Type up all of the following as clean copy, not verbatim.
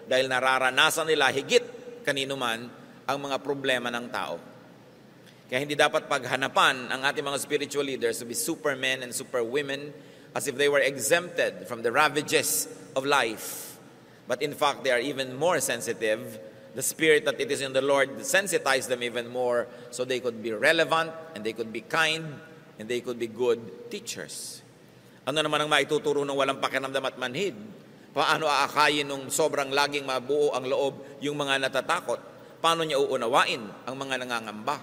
dahil nararanasan nila higit kanino man ang mga problema ng tao. Kaya hindi dapat paghanapan ang ating mga spiritual leaders to be supermen and superwomen as if they were exempted from the ravages of life. But in fact, they are even more sensitive. The spirit that it is in the Lord sensitized them even more so they could be relevant and they could be kind and they could be good teachers. Ano naman ang maituturo ng walang pakiramdam at manhid? Paano aakayin nung sobrang laging mabuo ang loob yung mga natatakot? Paano niya uunawain ang mga nangangamba?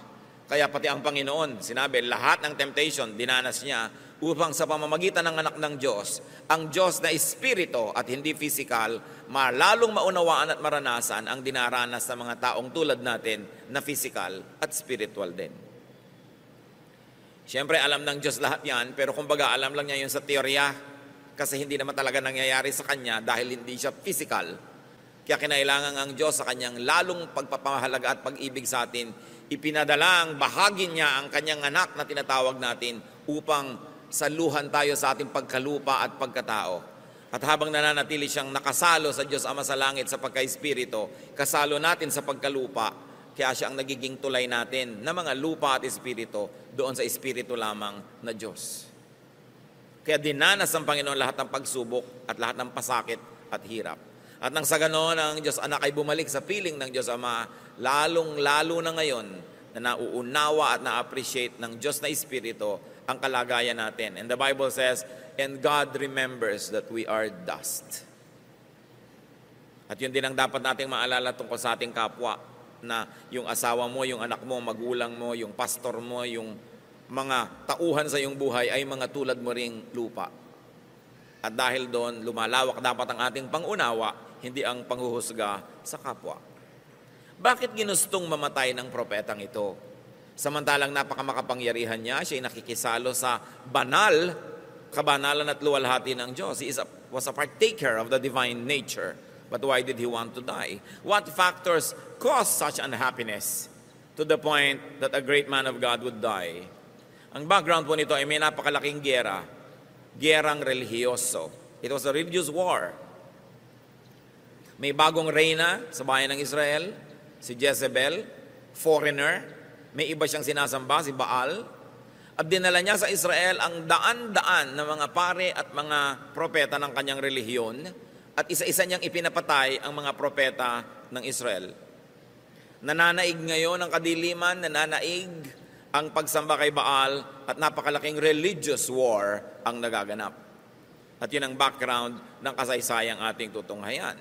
Kaya pati ang Panginoon, sinabi, lahat ng temptation, dinanas niya upang sa pamamagitan ng anak ng Diyos, ang Diyos na espiritu at hindi physical, malalong maunawaan at maranasan ang dinaranas ng mga taong tulad natin na physical at spiritual din. Siyempre, alam ng Diyos lahat yan, pero kumbaga alam lang niya yun sa teorya kasi hindi naman talaga nangyayari sa Kanya dahil hindi siya physical. Kaya kinailangan ang Diyos sa Kanyang lalong pagpapahalaga at pag-ibig sa atin, ipinadala ang bahagi niya ang Kanyang anak na tinatawag natin upang saluhan tayo sa ating pagkalupa at pagkatao. At habang nananatili siyang nakasalo sa Diyos Ama sa langit sa pagka-espiritu, kasalo natin sa pagkalupa, kaya siya ang nagiging tulay natin na mga lupa at espiritu doon sa espiritu lamang na Diyos. Kaya dinanas ng Panginoon lahat ng pagsubok at lahat ng pasakit at hirap. At nang sa ganoon, ang Diyos Anak ay bumalik sa piling ng Diyos Ama, lalong-lalo na ngayon na nauunawa at na-appreciate ng Diyos na Espiritu ang kalagayan natin. And the Bible says, and God remembers that we are dust. At yun din ang dapat nating maalala tungkol sa ating kapwa, na yung asawa mo, yung anak mo, magulang mo, yung pastor mo, yung mga tauhan sa iyong buhay ay mga tulad mo ring lupa. At dahil doon, lumalawak dapat ang ating pangunawa, hindi ang panghuhusga sa kapwa. Bakit ginustong mamatay ng propetang ito? Samantalang napakamakapangyarihan niya, siya ay nakikisalo sa banal, kabanalan at luwalhati ng Diyos. He was a partaker of the divine nature. But why did he want to die? What factors caused such unhappiness to the point that a great man of God would die? Ang background po nito ay may napakalaking giyera, giyerang relihiyoso. It was a religious war. May bagong reyna sa bayan ng Israel, si Jezebel, foreigner. May iba siyang sinasamba, si Baal. At dinala niya sa Israel ang daan-daan na mga pare at mga propeta ng kanyang relihiyon. At isa-isa niyang ipinapatay ang mga propeta ng Israel. Nananaig ngayon ang kadiliman, nananaig ang pagsamba kay Baal at napakalaking religious war ang nagaganap. At yun ang background ng kasaysayang ating tutunghayan.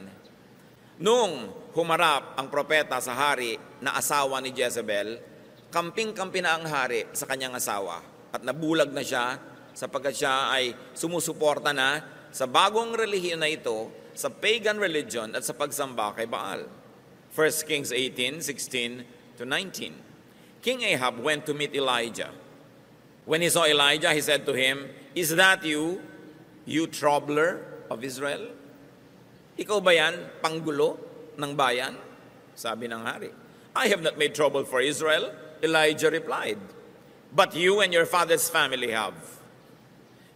Nung humarap ang propeta sa hari na asawa ni Jezebel, kamping-kampi na ang hari sa kanyang asawa at nabulag na siya sapagkat siya ay sumusuporta na sa bagong relihiyon na ito, sa pagan religion at sa pagsamba kay Baal. 1 Kings 18:16-19. King Ahab went to meet Elijah. When he saw Elijah, he said to him, "Is that you, you troubler of Israel?" Ikaw ba yan, panggulo ng bayan? Sabi ng hari. "I have not made trouble for Israel," Elijah replied. "But you and your father's family have.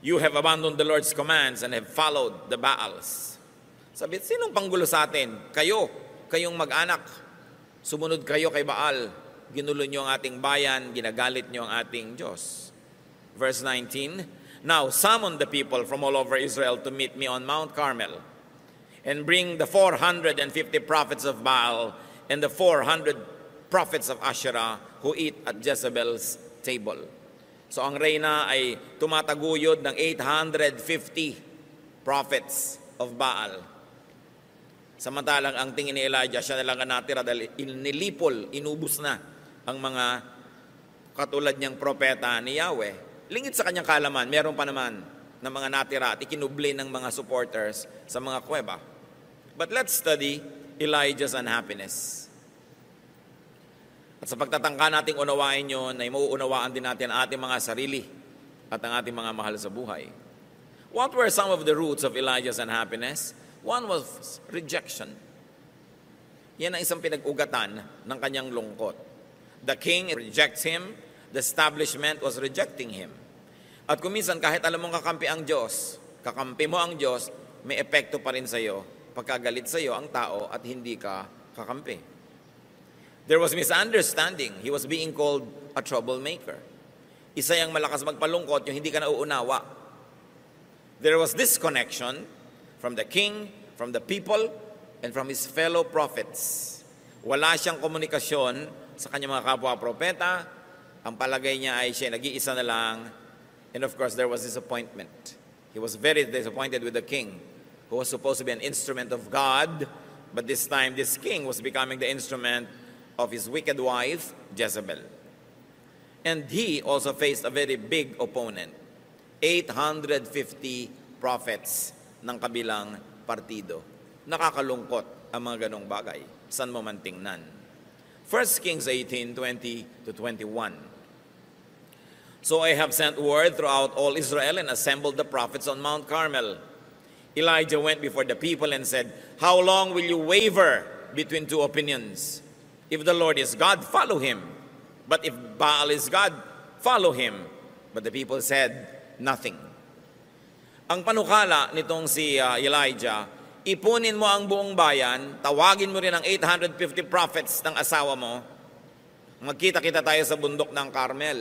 You have abandoned the Lord's commands and have followed the Baals." Sabi, sinong panggulo sa atin? Kayo, kayong mag-anak. Sumunod kayo kay Baal. Ginulo niyo ang ating bayan, ginagalit niyo ang ating Diyos. Verse 19, "Now summon the people from all over Israel to meet me on Mount Carmel, and bring the 450 prophets of Baal and the 400 prophets of Asherah who eat at Jezebel's table." So ang reyna ay tumataguyod ng 850 prophets of Baal. Samantalang ang tingin ni Elijah, siya na lang ang natira dahil nilipol, inubos na ang mga katulad niyang propeta ni Yahweh. Lingid sa kanyang kaalaman, meron pa naman ng mga natira at ikinubli ng mga supporters sa mga kuweba. But let's study Elijah's unhappiness. At sa pagtatangka nating unawain yun, ay mauunawaan din natin ang ating mga sarili at ang ating mga mahal sa buhay. What were some of the roots of Elijah's unhappiness? One was rejection. Yan ang isang pinag-ugatan ng kanyang lungkot. The king rejects him, the establishment was rejecting him. At kuminsan kahit alam mong kakampi ang Diyos, kakampi mo ang Diyos, may epekto pa rin sa iyo pagkagalit sa iyo ang tao at hindi ka kakampi. There was misunderstanding. He was being called a troublemaker. Isa yung malakas magpalungkot, yung hindi ka nauunawa. There was disconnection from the king, from the people, and from his fellow prophets. Wala siyang komunikasyon sa kanyang mga kapwa-propeta. Ang palagay niya ay siya nag-iisa na lang. And of course, there was disappointment. He was very disappointed with the king, who was supposed to be an instrument of God, but this time this king was becoming the instrument of his wicked wife, Jezebel. And he also faced a very big opponent, 850 prophets ng kabilang partido. Nakakalungkot ang mga ganong bagay. Saan mo man tingnan. 1 Kings 18:20-21. So I have sent word throughout all Israel and assembled the prophets on Mount Carmel. Elijah went before the people and said, "How long will you waver between two opinions? If the Lord is God, follow him. But if Baal is God, follow him." But the people said nothing. Ang panukala nitong si Elijah, ipunin mo ang buong bayan, tawagin mo rin ang 850 prophets ng asawa mo, magkita-kita tayo sa bundok ng Carmel.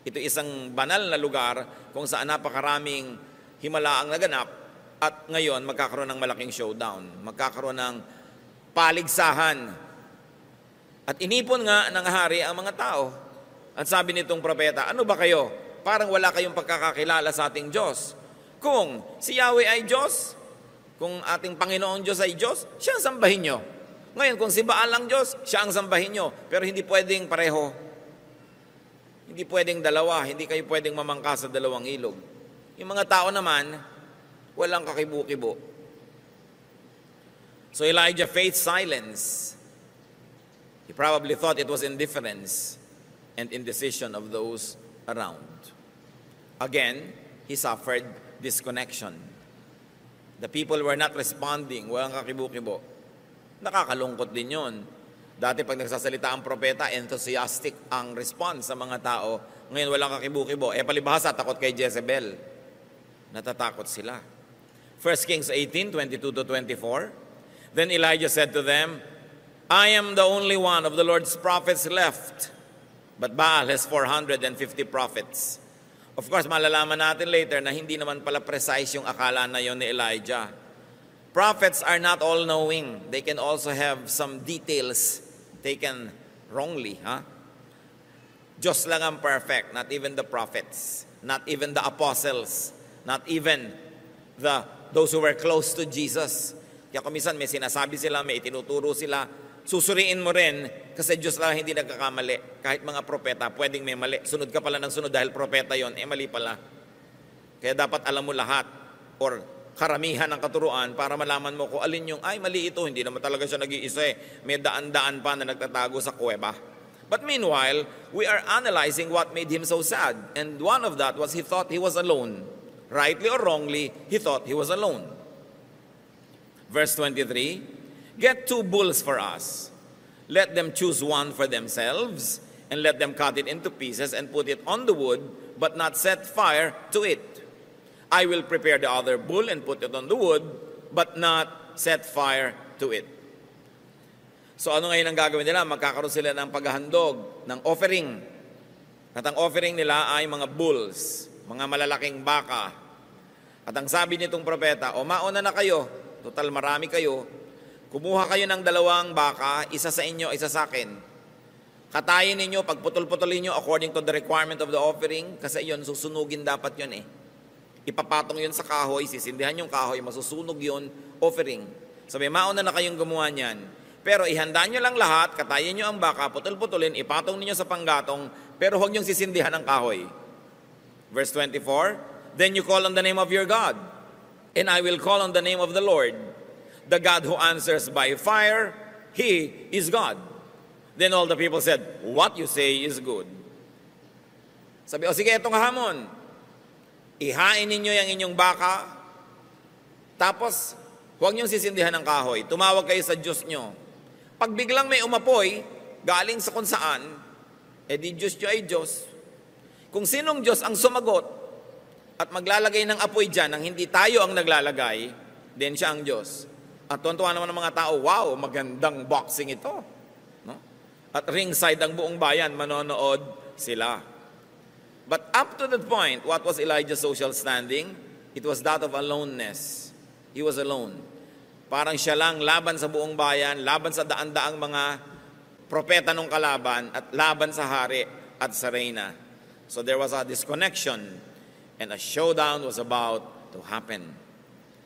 Ito isang banal na lugar kung saan napakaraming himala ang naganap at ngayon magkakaroon ng malaking showdown. Magkakaroon ng paligsahan. At inipon nga ng hari ang mga tao. At sabi nitong propeta, ano ba kayo? Parang wala kayong pagkakakilala sa ating Diyos. Kung si Yahweh ay Diyos, kung ating Panginoong Diyos ay Diyos, siya ang sambahin nyo. Ngayon, kung si Baal ang Diyos, siya ang sambahin nyo. Pero hindi pwedeng pareho. Hindi pwedeng dalawa, hindi kayo pwedeng mamangka sa dalawang ilog. Yung mga tao naman, walang kakibu-kibo. So Elijah faced silence. He probably thought it was indifference and indecision of those around. Again, he suffered disconnection. The people were not responding, walang kakibu-kibo. Nakakalungkot din yun. Dati pag nagsasalita ang propeta, enthusiastic ang response sa mga tao. Ngayon walang kakibu-kibo. Palibhasa, takot kay Jezebel. Natatakot sila. 1 Kings 18:22-24. Then Elijah said to them, "I am the only one of the Lord's prophets left, but Baal has 450 prophets." Of course, malalaman natin later na hindi naman pala precise yung akala na yon ni Elijah. Prophets are not all-knowing. They can also have some details taken wrongly. Diyos lang ang perfect, not even the prophets, not even the apostles, not even those who were close to Jesus. Kaya kung minsan may sinasabi sila, may itinuturo sila, susuriin mo rin kasi Diyos lang hindi nagkakamali. Kahit mga propeta, pwedeng may mali. Sunod ka pala ng sunod dahil propeta yon, mali pala. Kaya dapat alam mo lahat or karamihan ng katuruan para malaman mo kung alin yung, ay mali ito, hindi naman talaga siya nag-iisa may daan-daan pa na nagtatago sa kuweba. But meanwhile, we are analyzing what made him so sad. And one of that was he thought he was alone. Rightly or wrongly, he thought he was alone. Verse 23, "Get 2 bulls for us. Let them choose one for themselves, and let them cut it into pieces and put it on the wood, but not set fire to it. I will prepare the other bull and put it on the wood, but not set fire to it." So ano ngayon ang gagawin nila? Magkakaroon sila ng paghahandog, ng offering. At ang offering nila ay mga bulls, mga malalaking baka. At ang sabi nitong propeta, mauna na kayo, total marami kayo, kumuha kayo ng 2 baka, isa sa inyo, isa sa akin. Katayin ninyo, pagputol-putulin nyo according to the requirement of the offering, kasi yun, susunugin dapat yun Ipapatong yun sa kahoy, sisindihan yung kahoy, masusunog yun, offering. Sabi, mauna na kayong gumawa niyan. Pero ihanda nyo lang lahat, katayin nyo ang baka, putol-putulin, ipatong ninyo sa panggatong, pero huwag nyong sisindihan ang kahoy. Verse 24, "Then you call on the name of your God, and I will call on the name of the Lord. The God who answers by fire, He is God." Then all the people said, "What you say is good." Sabi, sige, itong hamon. Ihain ninyo yung inyong baka, tapos huwag niyong sisindihan ng kahoy. Tumawag kayo sa Diyos nyo. Pag biglang may umapoy, galing sa kung saan, di Diyos nyo ay Diyos. Kung sinong Diyos ang sumagot at maglalagay ng apoy dyan nang hindi tayo ang naglalagay, then siya ang Diyos. At tuwan-tuwa naman ng mga tao, wow, magandang boxing ito. No? At ringside ang buong bayan, manonood sila. But up to that point, what was Elijah's social standing? It was that of aloneness. He was alone. Parang siya lang laban sa buong bayan, laban sa daan-daang mga propeta ng kalaban, at laban sa hari at sa reyna. So there was a disconnection, and a showdown was about to happen.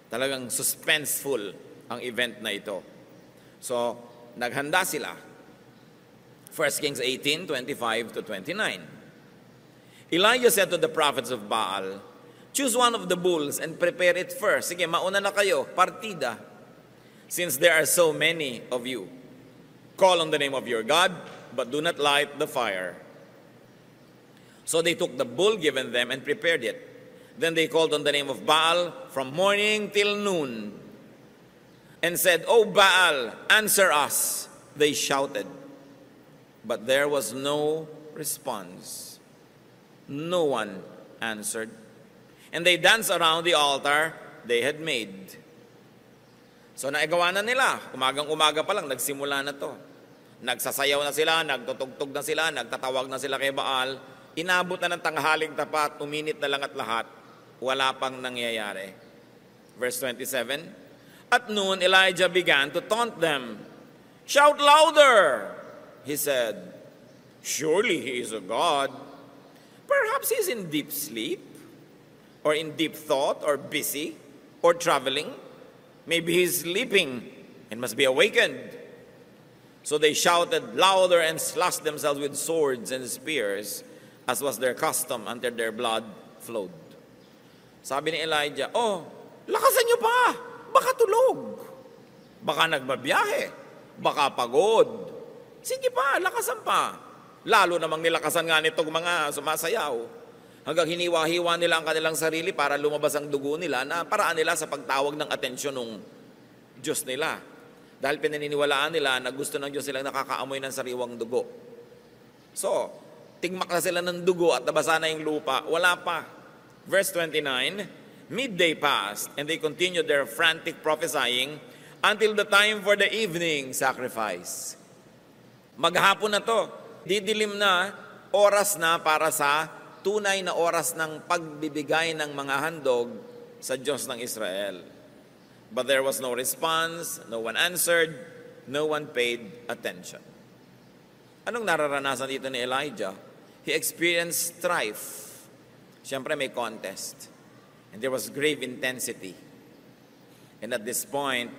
Talagang suspenseful ang event na ito. So, naghanda sila. 1 Kings 18:25-29. Elijah said to the prophets of Baal, "Choose one of the bulls and prepare it first." Sige, mauna na kayo, partida. Since there are so many of you, call on the name of your God, but do not light the fire. So they took the bull given them and prepared it. Then they called on the name of Baal from morning till noon and said, "O Baal, answer us." They shouted, but there was no response. No one answered. And they danced around the altar they had made. So naigawa na nila. Umagang-umaga pa lang, nagsimula na to. Nagsasayaw na sila, nagtutugtog na sila, nagtatawag na sila kay Baal. Inabot na ng tanghaling tapat, uminit na lang at lahat. Wala pang nangyayari. Verse 27, at noon Elijah began to taunt them. "Shout louder," he said. "Surely he is a god. Perhaps he's in deep sleep, or in deep thought, or busy, or traveling. Maybe he's sleeping and must be awakened." So they shouted louder and slashed themselves with swords and spears, as was their custom, until their blood flowed. Sabi ni Elijah, "Oh, lakasan niyo pa! Baka tulog. Baka nagbabiyahe. Baka pagod. Sige pa, lakasan pa." Lalo namang nilakasan nga nitong mga sumasayaw. Hanggang hiniwa-hiwa nila ang kanilang sarili para lumabas ang dugo nila na paraan nila sa pagtawag ng atensyon ng Diyos nila. Dahil pinaniniwalaan nila na gusto ng Diyos silang nakakaamoy ng sariwang dugo. So, tigmak na sila ng dugo at nabasa na yung lupa. Wala pa. Verse 29, midday passed, and they continued their frantic prophesying until the time for the evening sacrifice. Maghapon na to. Didilim na, oras na para sa tunay na oras ng pagbibigay ng mga handog sa Diyos ng Israel. But there was no response, no one answered, no one paid attention. Anong nararanasan dito ni Elijah? He experienced strife. Siyempre may contest. And there was grave intensity. And at this point,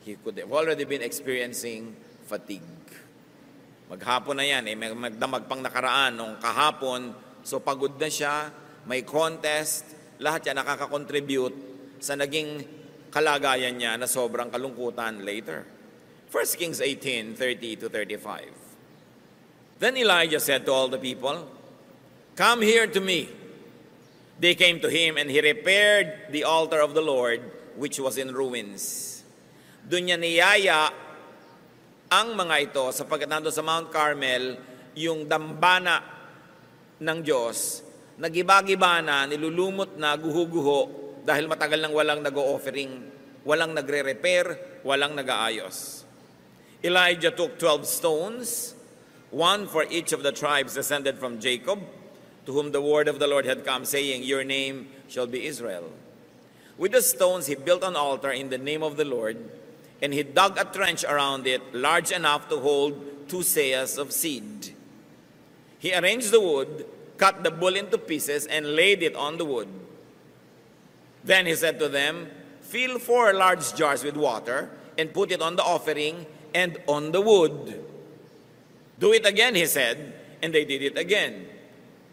he could have already been experiencing fatigue. Maghapon na yan, magdamag pang nakaraan nung kahapon, so pagod na siya, may contest, lahat yan nakaka-contribute sa naging kalagayan niya na sobrang kalungkutan later. 1 Kings 18:30-35. Then Elijah said to all the people, "Come here to me." They came to him, and he repaired the altar of the Lord, which was in ruins. Doon niya niyaya ang mga ito sapagkat nandun sa Mount Carmel, yung dambana ng Diyos, nagiba-giba na, nilulumot na, guho-guho, dahil matagal nang walang nag-o-offering, walang nagre-repair, walang nag-aayos. Elijah took 12 stones, one for each of the tribes descended from Jacob, to whom the word of the Lord had come, saying, "Your name shall be Israel." With the stones he built an altar in the name of the Lord, and he dug a trench around it, large enough to hold 2 seahs of seed. He arranged the wood, cut the bull into pieces, and laid it on the wood. Then he said to them, "Fill 4 large jars with water, and put it on the offering and on the wood." "Do it again," he said, and they did it again.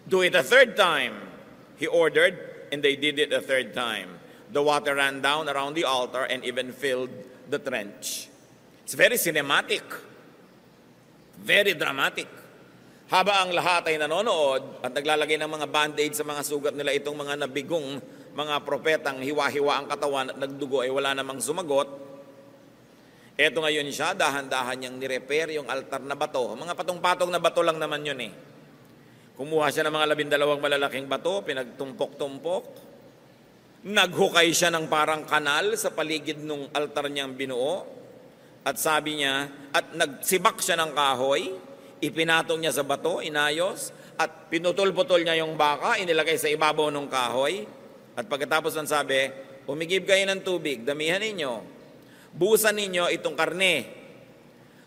"Do it a 3rd time," he ordered, and they did it a 3rd time. The water ran down around the altar and even filled the trench. It's very cinematic. Very dramatic. Haba ang lahat ay nanonood at naglalagay ng mga band-aid sa mga sugat nila, itong mga nabigong mga propetang hiwa-hiwa ang katawan at nagdugo ay wala namang sumagot. Eto ngayon siya, dahan-dahan niyang nirepair yung altar na bato. Mga patong-patong na bato lang naman yun eh. Kumuha siya ng mga 12 malalaking bato, pinagtumpok-tumpok. Naghukay siya ng parang kanal sa paligid ng altar niyang binuo. At sabi niya, at nagsibak siya ng kahoy, ipinatong niya sa bato, inayos, at pinutol-putol niya yung baka, inilagay sa ibabaw ng kahoy. At pagkatapos ng sabi, umigib kayo ng tubig, damihan ninyo. Buhusan ninyo itong karne.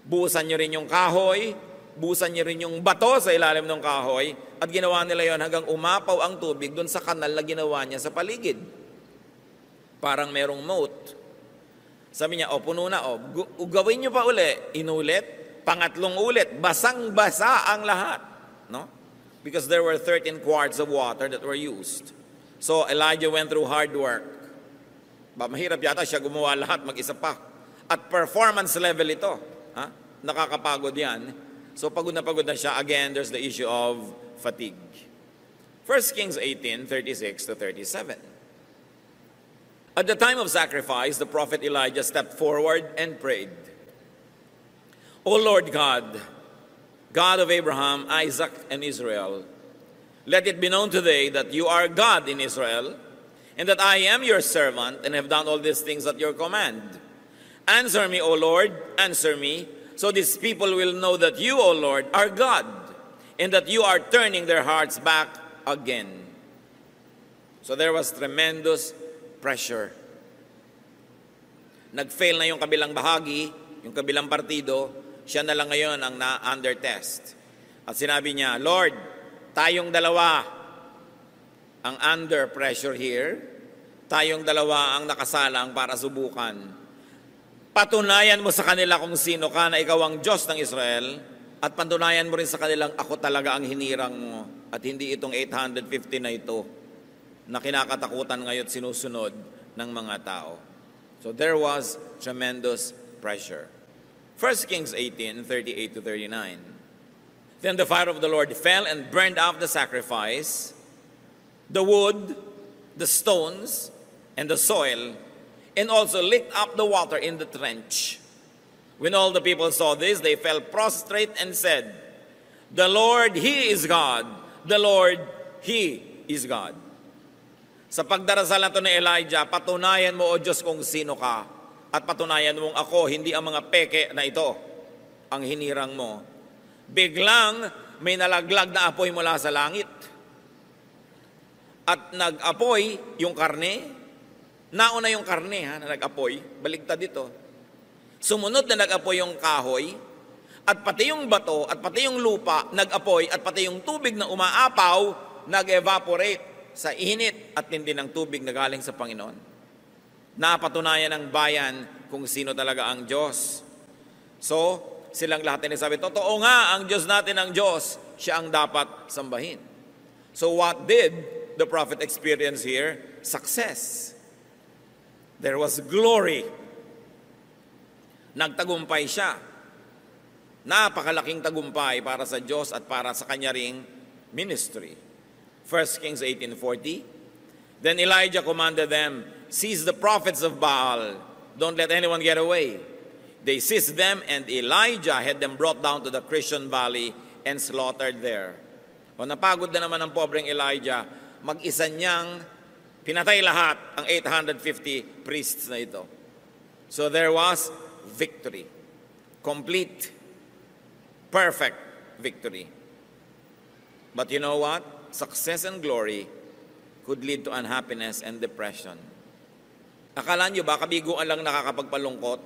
Buhusan niyo rin yung kahoy, buhusan niyo rin yung bato sa ilalim ng kahoy, at ginawa nila yon hanggang umapaw ang tubig doon sa kanal na ginawa niya sa paligid. Parang merong moat. Sabi niya, puno na, gawin niyo pa uli. Inulit, pangatlong ulit, basang-basa ang lahat. No? Because there were 13 quarts of water that were used. So Elijah went through hard work. Mahirap yata siya gumawa lahat, mag-isa pa. At performance level ito. Nakakapagod yan. So pagod na siya. Again, there's the issue of fatigue. 1 Kings 18:36-37. At the time of sacrifice, the prophet Elijah stepped forward and prayed, O Lord God, God of Abraham, Isaac, and Israel, let it be known today that you are God in Israel, and that I am your servant and have done all these things at your command. Answer me, O Lord, answer me, so these people will know that you, O Lord, are God, and that you are turning their hearts back again. So there was tremendous pressure. Nag-fail na yung kabilang bahagi, yung kabilang partido, siya na lang ngayon ang na-under test. At sinabi niya, Lord, tayong dalawa ang under pressure here, tayong dalawa ang nakasalang para subukan. Patunayan mo sa kanila kung sino ka na ikaw ang Diyos ng Israel, at patunayan mo rin sa kanilang ako talaga ang hinirang mo, at hindi itong 850 na ito na kinakatakutan ngayon at sinusunod ng mga tao. So there was tremendous pressure. 1 Kings 18:38-39. Then the fire of the Lord fell and burned up the sacrifice, the wood, the stones, and the soil, and also licked up the water in the trench. When all the people saw this, they fell prostrate and said, The Lord, He is God. The Lord, He is God. Sa pagdarasal na ito ni Elijah, patunayan mo, O Diyos, kung sino ka. At patunayan mong ako, hindi ang mga peke na ito ang hinirang mo. Biglang may nalaglag na apoy mula sa langit. At nag-apoy yung karne. Nauna yung karne na nag-apoy. Baligtad dito. Sumunod na nag-apoy yung kahoy. At pati yung bato, at pati yung lupa, nag-apoy. At pati yung tubig na umaapaw, nag-evaporate sa init at tindi ng tubig na galing sa Panginoon. Napatunayan ng bayan kung sino talaga ang Diyos. So, silang lahat ay sabi, totoo nga, ang Diyos natin ang Diyos, siya ang dapat sambahin. So what did the prophet experience here? Success. There was glory. Nagtagumpay siya. Napakalaking tagumpay para sa Diyos at para sa kanya ring ministry. 1 Kings 18:40. Then Elijah commanded them, Seize the prophets of Baal. Don't let anyone get away. They seized them, and Elijah had them brought down to the Kishon Valley and slaughtered there. O napagod na naman ang pobreng Elijah, mag-isa niyang pinatay lahat ang 850 priests na ito. So there was victory. Complete, perfect victory. But you know what? Success and glory could lead to unhappiness and depression. Akala nyo ba, kabiguan lang nakakapagpalungkot?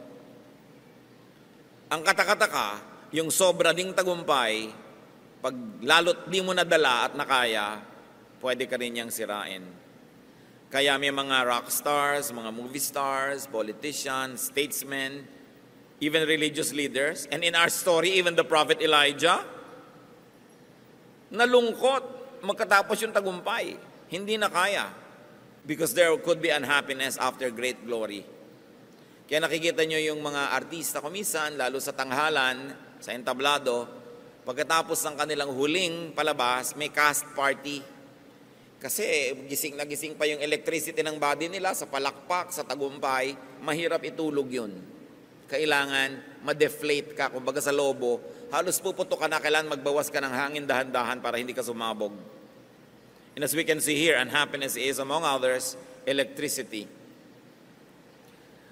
Ang katakataka, yung sobra ding tagumpay, pag lalo't di mo nadala at nakaya, pwede ka rin niyang sirain. Kaya may mga rock stars, mga movie stars, politicians, statesmen, even religious leaders, and in our story, even the prophet Elijah, nalungkot magkatapos yung tagumpay. Hindi na kaya. Because there could be unhappiness after great glory. Kaya nakikita nyo yung mga artista kumisan, lalo sa tanghalan, sa entablado, pagkatapos ng kanilang huling palabas, may cast party. Kasi gising na gising pa yung electricity ng body nila sa palakpak, sa tagumpay, mahirap itulog yun. Kailangan ma-deflate ka, kumbaga sa lobo, halos puputo ka na, kailangan magbawas ka ng hangin dahan-dahan para hindi ka sumabog. And as we can see here, unhappiness is, among others, electricity.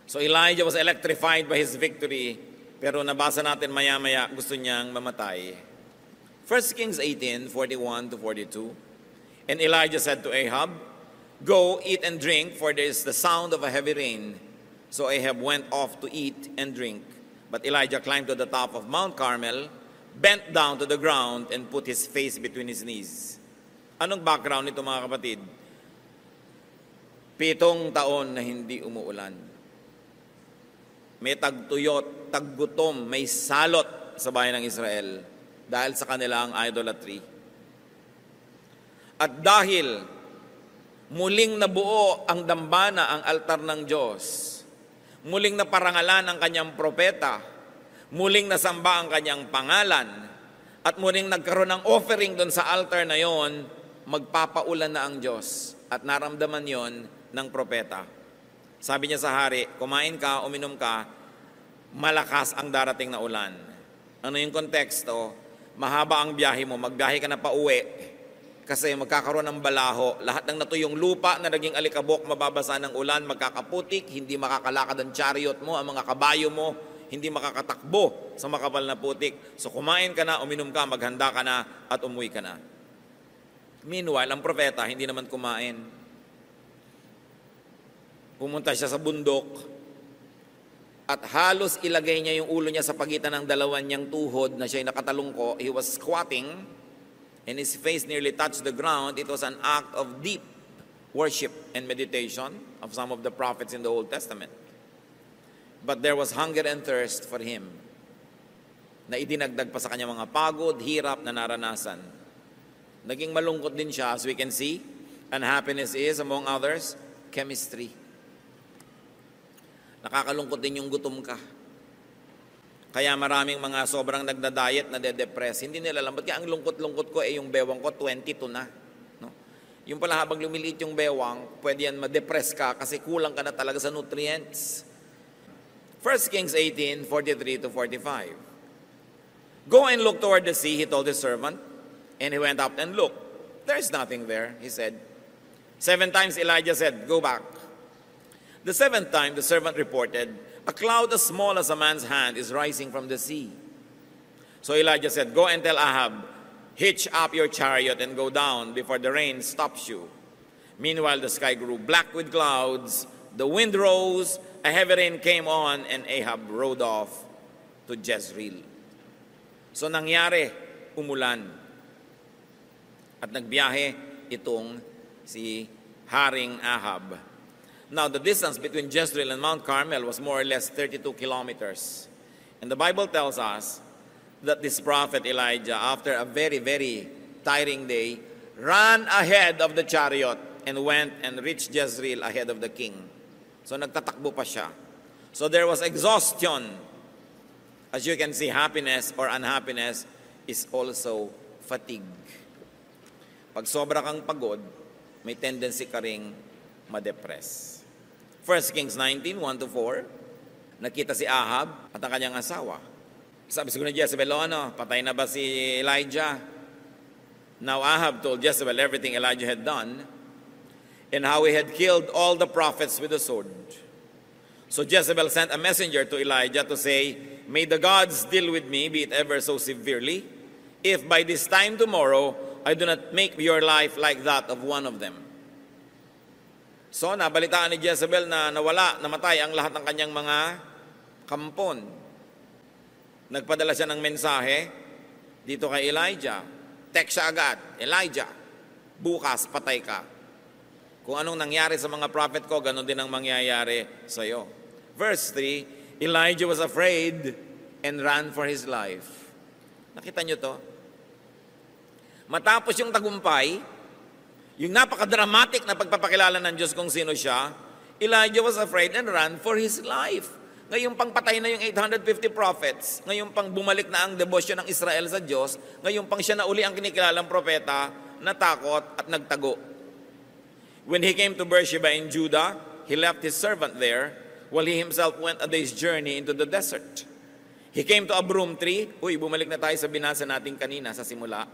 So Elijah was electrified by his victory, pero nabasa natin maya-maya gusto niyang mamatay. 1 Kings 18:41-42. And Elijah said to Ahab, "Go, eat and drink, for there is the sound of a heavy rain." So Ahab went off to eat and drink. But Elijah climbed to the top of Mount Carmel, bent down to the ground, and put his face between his knees. Anong background nito, mga kapatid? 7 taon na hindi umuulan. May tagtuyot, taggutom, may salot sa bayan ng Israel dahil sa kanilang idolatry. At dahil muling nabuo ang dambana, ang altar ng Diyos, muling naparangalan ang kanyang propeta, muling nasamba ang kanyang pangalan, at muling nagkaroon ng offering doon sa altar na yon, magpapaulan na ang Diyos. At naramdaman yon ng propeta. Sabi niya sa hari, kumain ka, uminom ka, malakas ang darating na ulan. Ano yung konteksto? Mahaba ang biyahe mo, magbiyahe ka na pa uwi, kasi magkakaroon ng balaho. Lahat ng natuyong lupa na naging alikabok, mababasa ng ulan, magkakaputik, hindi makakalakad ang chariot mo, ang mga kabayo mo, hindi makakatakbo sa makapal na putik. So kumain ka na, uminom ka, maghanda ka na, at umuwi ka na. Meanwhile, ang propeta hindi naman kumain. Pumunta siya sa bundok at halos ilagay niya yung ulo niya sa pagitan ng dalawan niyang tuhod na siya'y nakatalungko. He was squatting and his face nearly touched the ground. It was an act of deep worship and meditation of some of the prophets in the Old Testament. But there was hunger and thirst for him na idinagdag pa sa kanyang mga pagod, hirap na naranasan. Naging malungkot din siya, as we can see. Unhappiness is, among others, chemistry. Nakakalungkot din yung gutom ka. Kaya maraming mga sobrang nagda-diet na de-depress. Hindi nila alam, ba't kaya ang lungkot-lungkot ko, yung bewang ko, 22 na. No? Yung pala habang lumiliit yung bewang, pwede yan ma-depress ka kasi kulang ka na talaga sa nutrients. 1 Kings 18:43-45. Go and look toward the sea, he told his servant. And he went up and looked. There is nothing there, he said. 7 times Elijah said, "Go back." The 7th time the servant reported, "A cloud as small as a man's hand is rising from the sea." So Elijah said, "Go and tell Ahab, hitch up your chariot and go down before the rain stops you." Meanwhile the sky grew black with clouds, the wind rose, a heavy rain came on, and Ahab rode off to Jezreel. So nangyari, umulan. At nagbiyahe itong si Haring Ahab. Now, the distance between Jezreel and Mount Carmel was more or less 32 kilometers. And the Bible tells us that this prophet Elijah, after a very, very tiring day, ran ahead of the chariot and went and reached Jezreel ahead of the king. So nagtatakbo pa siya. So there was exhaustion. As you can see, happiness or unhappiness is also fatigue. Pag sobra kang pagod, may tendency ka ring ma-depress. 1 Kings 19:1-4, nakita si Ahab at ang kanyang asawa. Sabi siguro ni Jezebel, patay na ba si Elijah? Now Ahab told Jezebel everything Elijah had done and how he had killed all the prophets with the sword. So Jezebel sent a messenger to Elijah to say, "May the gods deal with me, be it ever so severely, if by this time tomorrow I do not make your life like that of one of them." So, nabalitaan ni Jezebel na namatay ang lahat ng kanyang mga kampon. Nagpadala siya ng mensahe dito kay Elijah. Text siya agad, "Elijah, bukas patay ka. Kung anong nangyari sa mga prophet ko, ganon din ang mangyayari sa iyo." Verse 3, Elijah was afraid and ran for his life. Nakita niyo to? Matapos yung tagumpay, yung napaka-dramatic na pagpapakilala ng Diyos kung sino siya, Elijah was afraid and ran for his life. Ngayong pang patay na yung 850 prophets, ngayong pang bumalik na ang debosyon ng Israel sa Diyos, ngayong pang siya na uli ang kinikilalang propeta, natakot at nagtago. When he came to Beersheba in Judah, he left his servant there, while he himself went a day's journey into the desert. He came to a broom tree. Bumalik na tayo sa binasa natin kanina sa simula.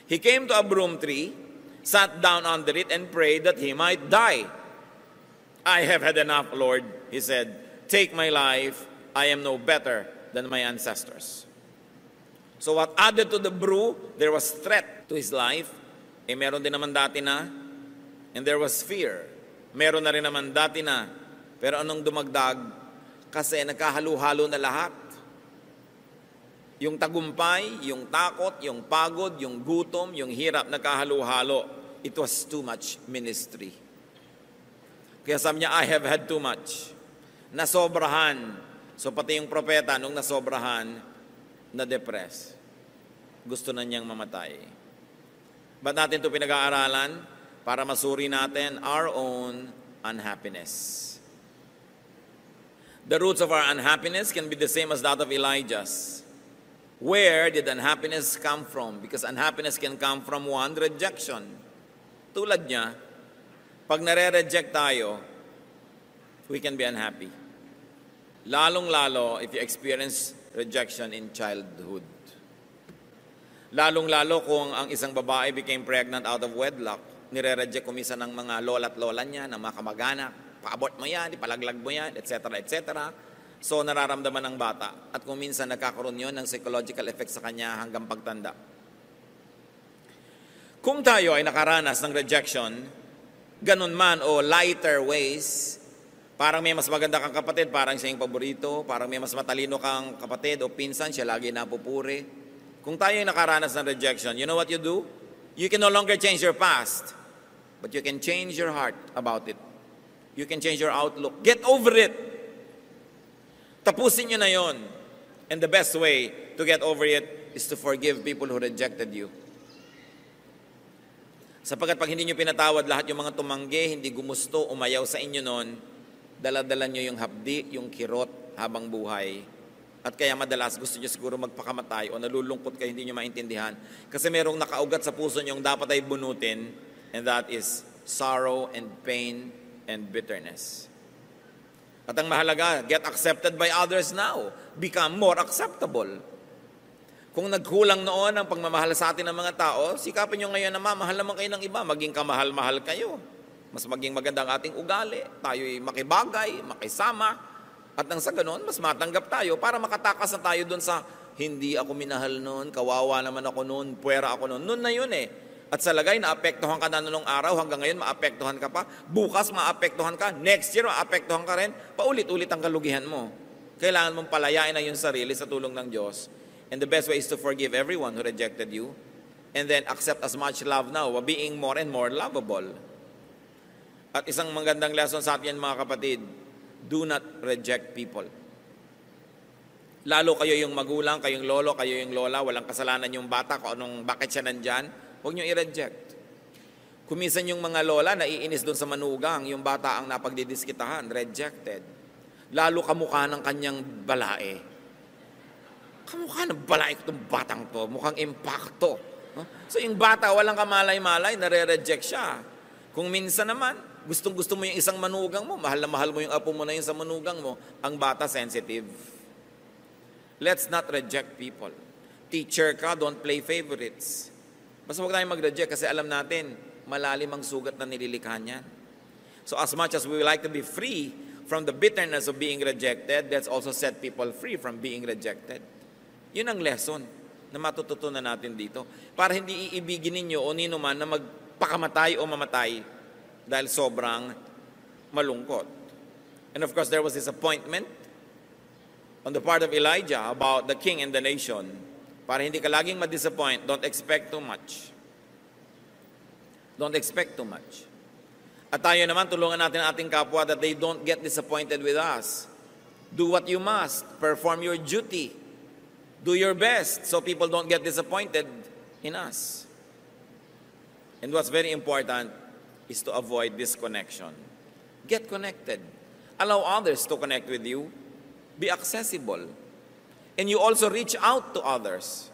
He came to a broom tree, sat down under it, and prayed that he might die. I have had enough, Lord, he said. Take my life. I am no better than my ancestors. So what added to the brew, there was threat to his life. Meron din naman dati na. And there was fear. Meron na rin naman dati na. Pero anong dumagdag? Kasi nagkahalo-halo na lahat. Yung tagumpay, yung takot, yung pagod, yung gutom, yung hirap, nagkahalo-halo. It was too much ministry. Kaya sabi niya, I have had too much. Nasobrahan. So pati yung propeta, nung nasobrahan, na-depress. Gusto na niyang mamatay. Ba't natin ito pinag-aaralan? Para masuri natin our own unhappiness. The roots of our unhappiness can be the same as that of Elijah's. Where did unhappiness come from? Because unhappiness can come from one, rejection. Tulad niya, pag nare-reject tayo, we can be unhappy. Lalong-lalo if you experience rejection in childhood. Lalong-lalo kung ang isang babae became pregnant out of wedlock, nire-reject kumisa ng mga lola at lola niya, ng mga kamag-anak, paabot mo yan, ipalaglag mo yan, etc., etc. So nararamdaman ng bata. At kung minsan nagkakaroon yun ng psychological effect sa kanya hanggang pagtanda. Kung tayo ay nakaranas ng rejection, ganun man o lighter ways, parang may mas maganda kang kapatid, parang siya yung paborito, parang may mas matalino kang kapatid o pinsan, siya lagi napupuri. Kung tayo ay nakaranas ng rejection, you know what you do? You can no longer change your past, but you can change your heart about it. You can change your outlook. Get over it. Tapusin nyo na yon. And the best way to get over it is to forgive people who rejected you. Sapagkat pag hindi nyo pinatawad lahat yung mga tumanggi, hindi gumusto, umayaw sa inyo noon, dala-dala nyo yung hapdi, yung kirot habang buhay. At kaya madalas gusto nyo siguro magpakamatay o nalulungkot kayo, hindi nyo maintindihan. Kasi merong nakaugat sa puso nyo dapat ay bunutin, and that is sorrow and pain and bitterness. At ang mahalaga, get accepted by others now. Become more acceptable. Kung nagkulang noon ang pagmamahal sa atin ng mga tao, sikapin nyo ngayon na mamahal naman kayo ng iba, maging kamahal-mahal kayo. Mas maging maganda ang ating ugali, tayo'y makibagay, makisama, at nang sa ganon, mas matanggap tayo para makatakas na tayo doon sa hindi ako minahal noon, kawawa naman ako noon, puwera ako noon. Noon na yun eh. At sa lagay, naapektuhan ka na noong araw, hanggang ngayon maapektuhan ka pa. Bukas maapektuhan ka, next year maapektuhan ka rin, paulit-ulit ang kalugihan mo. Kailangan mong palayain na yung sarili sa tulong ng Diyos. And the best way is to forgive everyone who rejected you. And then accept as much love now, being more and more lovable. At isang magandang lesson sa atin mga kapatid, do not reject people. Lalo kayo yung magulang, kayong lolo, kayo yung lola, walang kasalanan yung bata, kung anong bakit siya nandyan, huwag nyo i-reject. Kumisan yung mga lola, naiinis doon sa manugang, yung bata ang napagdidiskitahan, rejected. Lalo kamukha ng kanyang balae. Kamukha ng balae ko itong batang to, mukhang impacto. So yung bata, walang kamalay-malay, nare-reject siya. Kung minsan naman, gustong-gusto mo yung isang manugang mo, mahal na mahal mo yung apo mo na yun sa manugang mo, ang bata sensitive. Let's not reject people. Teacher ka, don't play favorites. Basta huwag tayong mag-reject kasi alam natin, malalim ang sugat na nililikha niyan. So as much as we would like to be free from the bitterness of being rejected, let's also set people free from being rejected. Yun ang lesson na matututunan natin dito. Para hindi iibigin ninyo o nino man na magpakamatay o mamatay dahil sobrang malungkot. And of course, there was disappointment on the part of Elijah about the king and the nation. Para hindi ka laging ma-disappoint, don't expect too much. Don't expect too much. At tayo naman, tulungan natin ang ating kapwa that they don't get disappointed with us. Do what you must. Perform your duty. Do your best so people don't get disappointed in us. And what's very important is to avoid disconnection. Get connected. Allow others to connect with you. Be accessible. And you also reach out to others.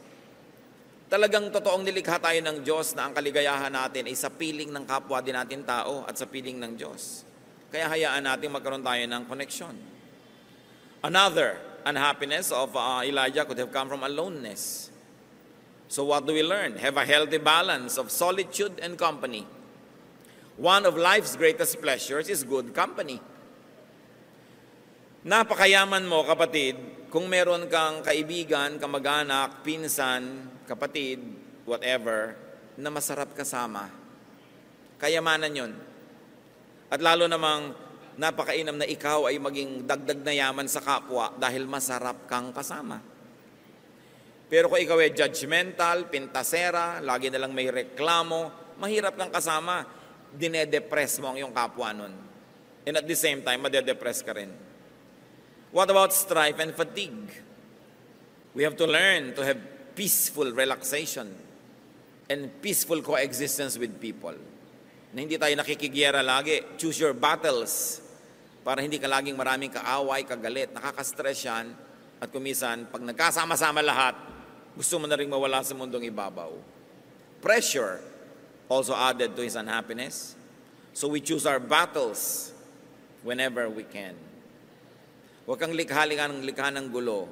Talagang totoong nilikha tayo ng Diyos na ang kaligayahan natin ay sa piling ng kapwa din natin tao at sa piling ng Diyos. Kaya hayaan natin magkaroon tayo ng connection. Another unhappiness of Elijah could have come from aloneness. So what do we learn? Have a healthy balance of solitude and company. One of life's greatest pleasures is good company. Napakayaman mo, kapatid, kung meron kang kaibigan, kamag-anak, pinsan, kapatid, whatever, na masarap kasama. Kayamanan yun. At lalo namang napakainam na ikaw ay maging dagdag na yaman sa kapwa dahil masarap kang kasama. Pero kung ikaw ay judgmental, pintasera, lagi na lang may reklamo, mahirap kang kasama, dinedepress mo ang iyong kapwa nun. And at the same time, madedepress ka rin. What about strife and fatigue? We have to learn to have peaceful relaxation and peaceful coexistence with people. Na hindi tayo nakikigyera lagi. Choose your battles para hindi ka laging maraming kaaway, kagalit, nakaka-stress yan. At kumisan, pag nagkasama-sama lahat, gusto mo na rin mawala sa mundong ibabaw. Pressure also added to his unhappiness. So we choose our battles whenever we can. Huwag kang likha ng gulo.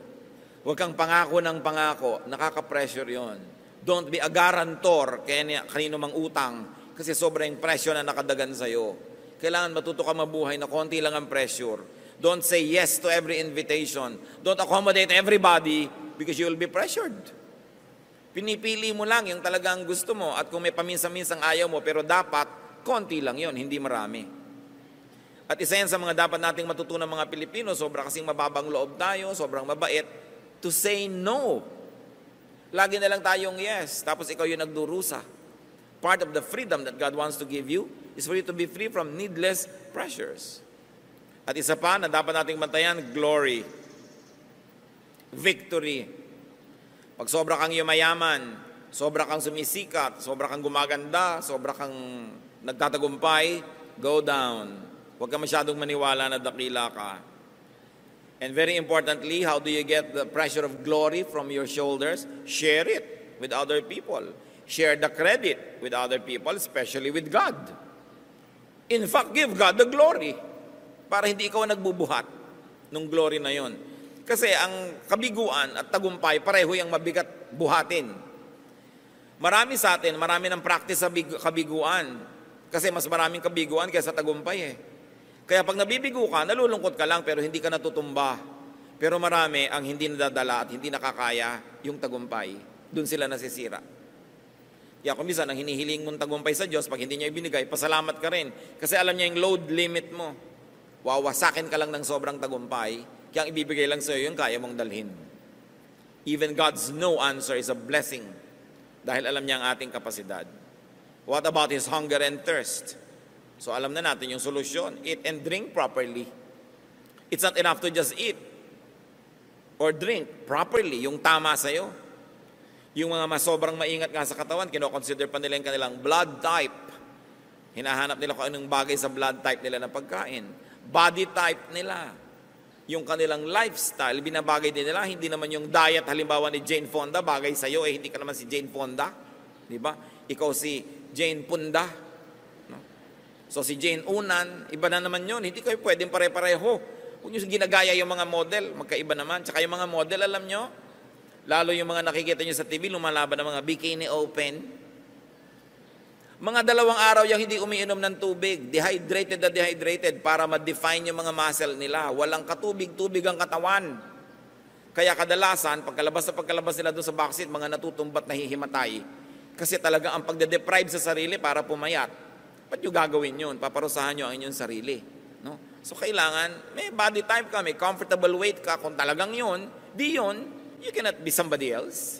Huwag kang pangako ng pangako. Nakaka-pressure yon. Don't be a guarantor kanino mang utang kasi sobrang pressure na nakadagan sa'yo. Kailangan matuto ka mabuhay na konti lang ang pressure. Don't say yes to every invitation. Don't accommodate everybody because you will be pressured. Pinipili mo lang yung talagang gusto mo at kung may paminsan-minsang ayaw mo pero dapat, konti lang yon, hindi marami. At isa yan sa mga dapat nating matutunan mga Pilipino, sobra kasing mababang loob tayo, sobrang mabait, to say no. Lagi na lang tayong yes, tapos ikaw yung nagdurusa. Part of the freedom that God wants to give you is for you to be free from needless pressures. At isa pa na dapat nating bantayan, glory. Victory. Pag sobra kang yumayaman, sobra kang sumisikat, sobra kang gumaganda, sobra kang nagtatagumpay, go down. Huwag ka masyadong maniwala na dakila ka. And very importantly, how do you get the pressure of glory from your shoulders? Share it with other people. Share the credit with other people, especially with God. In fact, give God the glory para hindi ikaw nagbubuhat ng glory na yon. Kasi ang kabiguan at tagumpay, pareho yung mabigat buhatin. Marami sa atin, marami ng practice sa kabiguan. Kasi mas maraming kabiguan kaysa tagumpay eh. Kaya pag nabibigo ka, nalulungkot ka lang pero hindi ka natutumba. Pero marami ang hindi nadadala at hindi nakakaya yung tagumpay. Doon sila nasisira. Kaya kung minsan, ang hinihiling mong tagumpay sa Diyos, pag hindi niya ibinigay, pasalamat ka rin. Kasi alam niya yung load limit mo. Wawasakin ka lang ng sobrang tagumpay, kaya ang ibibigay lang sa iyo yung kaya mong dalhin. Even God's no answer is a blessing dahil alam niya ang ating kapasidad. What about his hunger and thirst? So alam na natin yung solusyon. Eat and drink properly. It's not enough to just eat or drink properly, yung tama sa'yo. Yung mga sobrang maingat nga sa katawan, kinoconsider pa nila yung kanilang blood type. Hinahanap nila kung anong bagay sa blood type nila na pagkain. Body type nila. Yung kanilang lifestyle, binabagay din nila. Hindi naman yung diet, halimbawa ni Jane Fonda, bagay sa'yo, hindi ka naman si Jane Fonda. Diba? Ikaw si Jane Punda. So si Jane Unan, iba na naman yun. Hindi kayo pwedeng pare-pareho. Kung yung ginagaya yung mga model, magkaiba naman. Tsaka yung mga model, alam nyo, lalo yung mga nakikita nyo sa TV, lumalaban ng mga bikini open. Mga 2 araw yung hindi umiinom ng tubig. Dehydrated na dehydrated para ma-define yung mga muscle nila. Walang katubig-tubig ang katawan. Kaya kadalasan, pagkalabas nila doon sa backseat, mga natutumbat na hihimatay. Kasi talaga ang pagde-deprive sa sarili para pumayat. Ba't nyo gagawin yun? Paparusahan nyo ang inyong sarili. No? So kailangan, may body type ka, may comfortable weight ka. Kung talagang yun, di yun, you cannot be somebody else.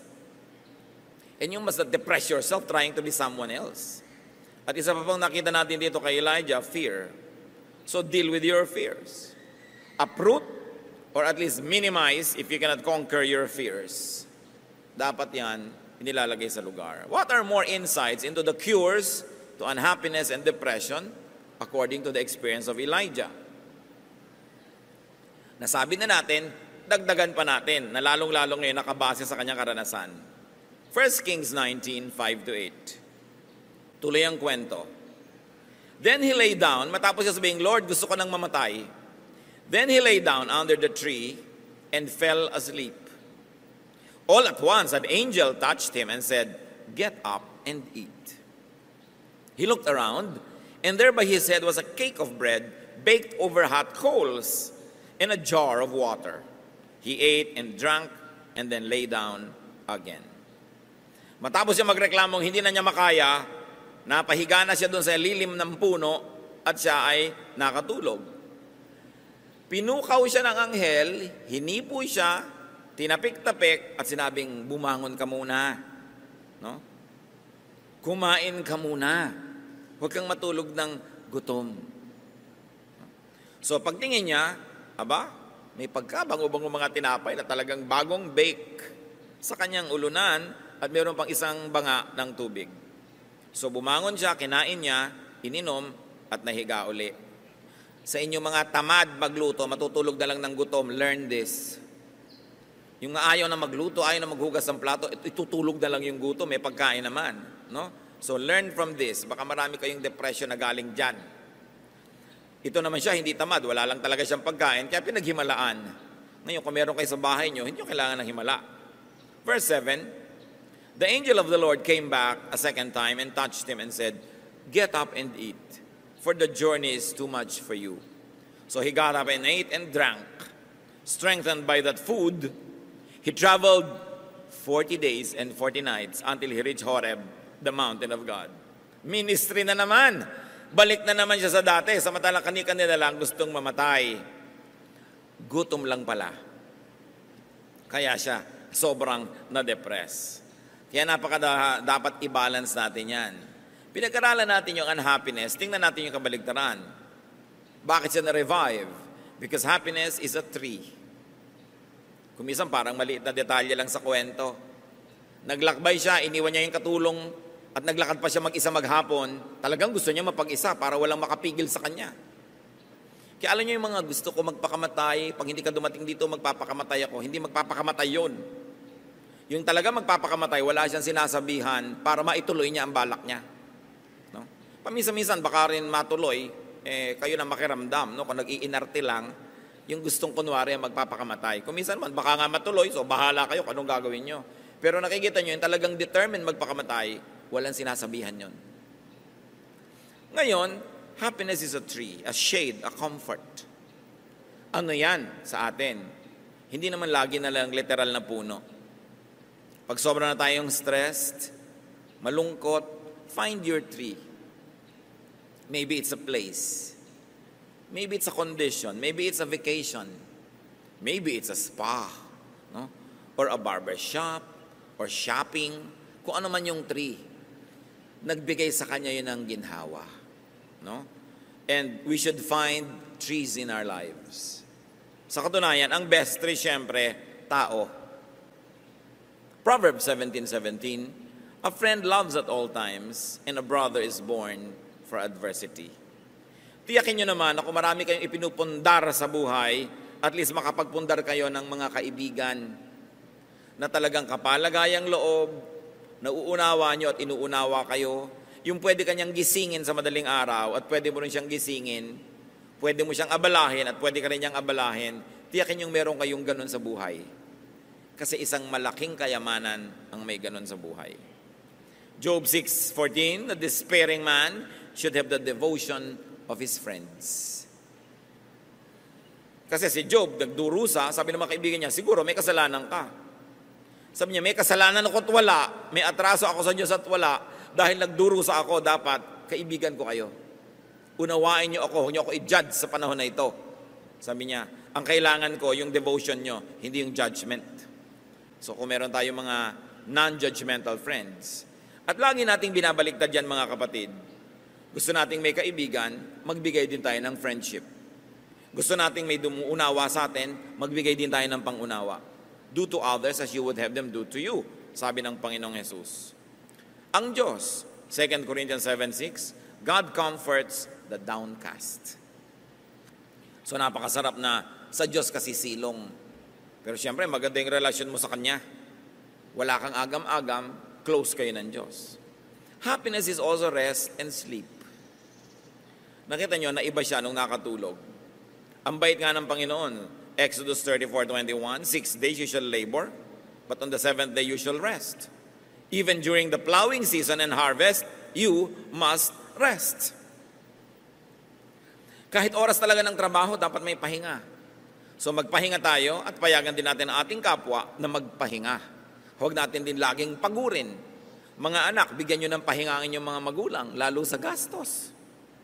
And you must not depress yourself trying to be someone else. At isa pa pang nakita natin dito kay Elijah, fear. So deal with your fears. Uproot or at least minimize if you cannot conquer your fears. Dapat yan, inilalagay sa lugar. What are more insights into the cures to unhappiness and depression according to the experience of Elijah? Nasabi na natin, dagdagan pa natin na lalong-lalong ngayon nakabase sa kanyang karanasan. 1 Kings 19, 5-8. Tuloy ang kwento. Then he lay down, matapos siya sabihin, Lord, gusto ko nang mamatay. Then he lay down under the tree and fell asleep. All at once an angel touched him and said, Get up and eat. He looked around And there by his head was a cake of bread baked over hot coals and a jar of water. He ate and drank and then lay down again. Matapos siya magreklamong hindi na niya makaya, napahiga na siya doon sa lilim ng puno at siya ay nakatulog. Pinukaw siya ng anghel, hinipo siya, tinapik-tapik at sinabing, bumangon ka muna. No? Kumain ka muna. Huwag kang matulog ng gutom. So pagtingin niya, may pagkabango-bango mga tinapay na talagang bagong bake sa kanyang ulunan at mayroon pang isang banga ng tubig. So bumangon siya, kinain niya, ininom at nahiga uli. Sa inyong mga tamad magluto, matutulog na lang ng gutom, learn this. Yung ayaw na magluto, ayaw na maghugas ng plato, itutulog na lang yung gutom, may pagkain naman. No? So learn from this. Baka marami kayong depression na galing dyan. Ito naman siya, hindi tamad. Wala lang talaga siyang pagkain, kaya pinaghimalaan. Ngayon, kung meron kayo sa bahay nyo, hindi nyo kailangan ng himala. Verse 7, the angel of the Lord came back a second time and touched him and said, get up and eat, for the journey is too much for you. So he got up and ate and drank. Strengthened by that food, he traveled 40 days and 40 nights until he reached Horeb, the mountain of God. Ministry na naman. Balik na naman siya sa dati. Samantalang kani-kanila lang gustong mamatay. Gutom lang pala. Kaya siya sobrang na-depress. Kaya dapat i-balance natin yan. Pinag-aralan natin yung unhappiness. Tingnan natin yung kabaligtaran. Bakit siya na-revive? Because happiness is a tree. Kumisan parang maliit na detalye lang sa kwento. Naglakbay siya, iniwan niya yung katulong at naglakad pa siya mag-isa maghapon. Talagang gusto niya mapag-isa para walang makapigil sa kanya. Kaya alam niyo yung mga gusto ko magpakamatay, pag hindi ka dumating dito, magpapakamatay ako. Hindi magpapakamatay yun. Yung talaga magpapakamatay, wala siyang sinasabihan para maituloy niya ang balak niya. No? Paminsan-minsan, baka rin matuloy, kayo na makiramdam. No? Kung nag-iinarte lang, yung gustong kunwari magpapakamatay. Kung minsan man, baka nga matuloy, so bahala kayo kung anong gagawin nyo. Pero nakikita nyo, yung talagang determined magpakamatay, walang sinasabihan yon. Ngayon, happiness is a tree, a shade, a comfort. Ano yan sa atin? Hindi naman lagi na lang literal na puno. Pag sobra na tayong stressed, malungkot, find your tree. Maybe it's a place. Maybe it's a condition. Maybe it's a vacation. Maybe it's a spa. No? Or a barber shop. Or shopping. Kung ano man yung tree. Nagbigay sa kanya yun ng ginhawa. No? And we should find trees in our lives. Sa katunayan, ang best tree, syempre, tao. Proverbs 17:17, a friend loves at all times, and a brother is born for adversity. Tiyakin nyo naman na kung marami kayong ipinupundar sa buhay, at least makapagpundar kayo ng mga kaibigan na talagang kapalagayang loob, nauunawa nyo at inuunawa kayo, yung pwede kanyang gisingin sa madaling araw at pwede mo rin siyang gisingin, pwede mo siyang abalahin at pwede ka rin niyang abalahin, tiyakin yung meron kayong ganun sa buhay. Kasi isang malaking kayamanan ang may ganun sa buhay. Job 6:14, the despairing man should have the devotion of his friends. Kasi si Job, nagdurusa, sabi ng mga kaibigan niya, siguro may kasalanan ka. Sabi niya, may kasalanan ako at wala, may atraso ako sa Diyos at wala, dahil nagdurusa ako, dapat kaibigan ko kayo. Unawain niyo ako, huwag niyo ako i-judge sa panahon na ito. Sabi niya, ang kailangan ko, yung devotion niyo, hindi yung judgment. So kung meron tayong mga non-judgmental friends, at lagi nating binabaliktad yan mga kapatid, gusto nating may kaibigan, magbigay din tayo ng friendship. Gusto nating may dumuunawa sa atin, magbigay din tayo ng pangunawa. Do to others as you would have them do to you, sabi ng Panginoong Jesus. Ang Diyos, 2 Corinthians 7:6, God comforts the downcast. So napakasarap na sa Diyos kasi silong. Pero siyempre, maganda yung relasyon mo sa Kanya. Wala kang agam-agam, close kayo ng Diyos. Happiness is also rest and sleep. Nakita nyo na iba siya nung nakatulog. Ang bait nga ng Panginoon, Exodus 34:21, 6 days you shall labor, but on the 7th day you shall rest. Even during the plowing season and harvest, you must rest. Kahit oras talaga ng trabaho, dapat may pahinga. So magpahinga tayo at payagan din natin ang ating kapwa na magpahinga. Huwag natin din laging pagurin. Mga anak, bigyan nyo ng pahinga ang inyong mga magulang, lalo sa gastos.